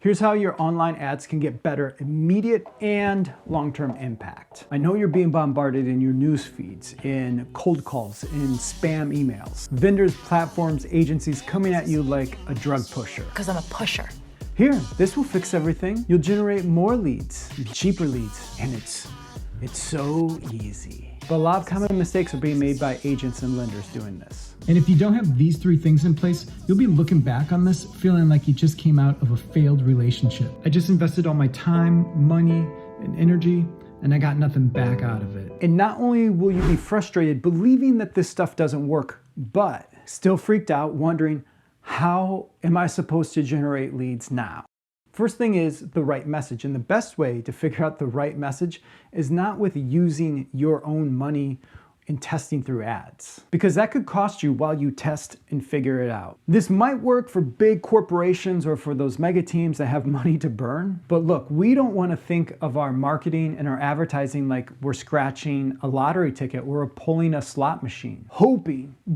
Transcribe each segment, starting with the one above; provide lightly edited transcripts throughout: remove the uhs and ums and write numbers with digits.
Here's how your online ads can get better immediate and long-term impact. I know you're being bombarded in your news feeds, in cold calls, in spam emails. Vendors, platforms, agencies coming at you like a drug pusher. Because I'm a pusher. Here, this will fix everything. You'll generate more leads, cheaper leads, and it's so easy. But a lot of common mistakes are being made by agents and lenders doing this. And if you don't have these 3 things in place, you'll be looking back on this feeling like you just came out of a failed relationship. I just invested all my time, money, and energy, and I got nothing back out of it. And not only will you be frustrated believing that this stuff doesn't work, but still freaked out wondering, how am I supposed to generate leads now? First thing is the right message. And the best way to figure out the right message is not with using your own money in testing through ads, because that could cost you while you test and figure it out. This might work for big corporations or for those mega teams that have money to burn. But look, we don't want to think of our marketing and our advertising like we're scratching a lottery ticket or we're pulling a slot machine,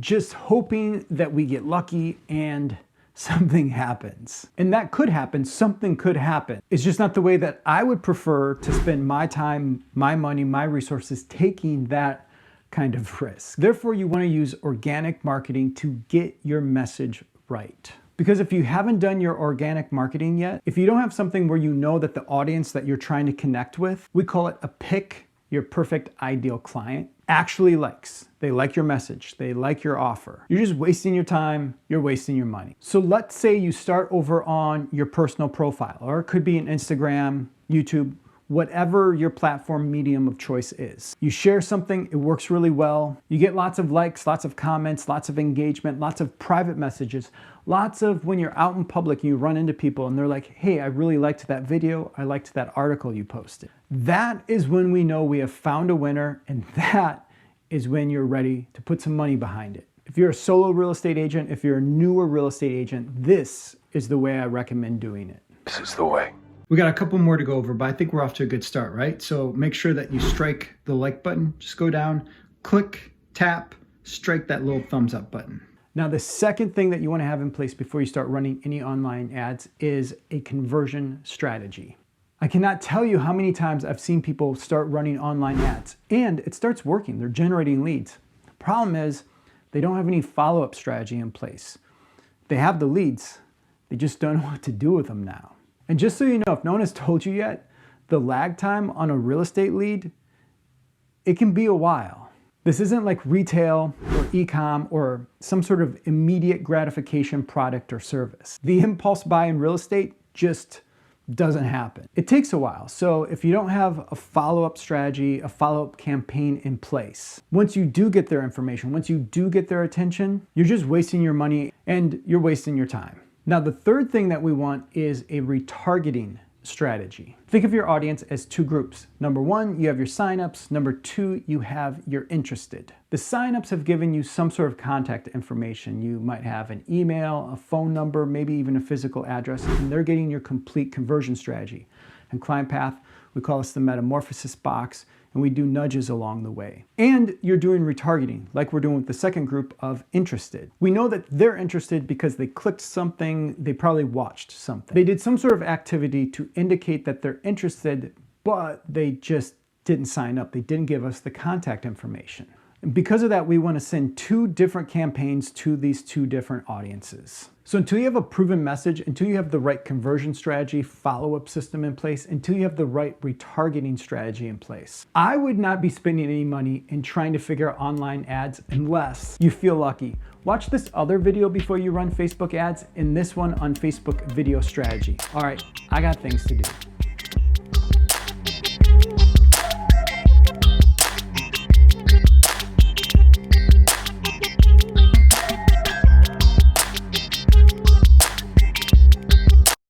just hoping that we get lucky and something happens. And that could happen, something could happen. It's just not the way that I would prefer to spend my time, my money, my resources taking that kind of risk. Therefore, you want to use organic marketing to get your message right. Because if you haven't done your organic marketing yet, if you don't have something where you know that the audience that you're trying to connect with, we call it a pick your perfect ideal client, actually likes. They like your message, they like your offer. You're just wasting your time, you're wasting your money. So let's say you start over on your personal profile, or it could be an Instagram, YouTube, whatever your platform medium of choice is. You share something, it works really well. You get lots of likes, lots of comments, lots of engagement, lots of private messages, lots of when you're out in public, you run into people and they're like, hey, I really liked that video. I liked that article you posted. That is when we know we have found a winner, and that is when you're ready to put some money behind it. If you're a solo real estate agent, if you're a newer real estate agent, this is the way I recommend doing it. This is the way. We got a couple more to go over, but I think we're off to a good start, right? So make sure that you strike the like button. Just go down, click, tap, strike that little thumbs up button. Now, the second thing that you want to have in place before you start running any online ads is a conversion strategy. I cannot tell you how many times I've seen people start running online ads and it starts working. They're generating leads. The problem is they don't have any follow-up strategy in place. They have the leads, they just don't know what to do with them now. And just so you know, if no one has told you yet, the lag time on a real estate lead, it can be a while. This isn't like retail or e-com or some sort of immediate gratification product or service. The impulse buy in real estate just doesn't happen. It takes a while. So if you don't have a follow-up strategy, a follow-up campaign in place, once you do get their information, once you do get their attention, you're just wasting your money and you're wasting your time. Now, the third thing that we want is a retargeting strategy. Think of your audience as 2 groups. Number 1, you have your signups. Number 2, you have your interested. The signups have given you some sort of contact information. You might have an email, a phone number, maybe even a physical address, and they're getting your complete conversion strategy. In ClientPath, we call this the metamorphosis box, and we do nudges along the way. And you're doing retargeting, like we're doing with the second group of interested. We know that they're interested because they clicked something, they probably watched something. They did some sort of activity to indicate that they're interested, but they just didn't sign up. They didn't give us the contact information. And because of that, we want to send 2 different campaigns to these 2 different audiences. So until you have a proven message, until you have the right conversion strategy, follow-up system in place, until you have the right retargeting strategy in place, I would not be spending any money in trying to figure out online ads unless you feel lucky. Watch this other video before you run Facebook ads and this one on Facebook video strategy. All right, I got things to do.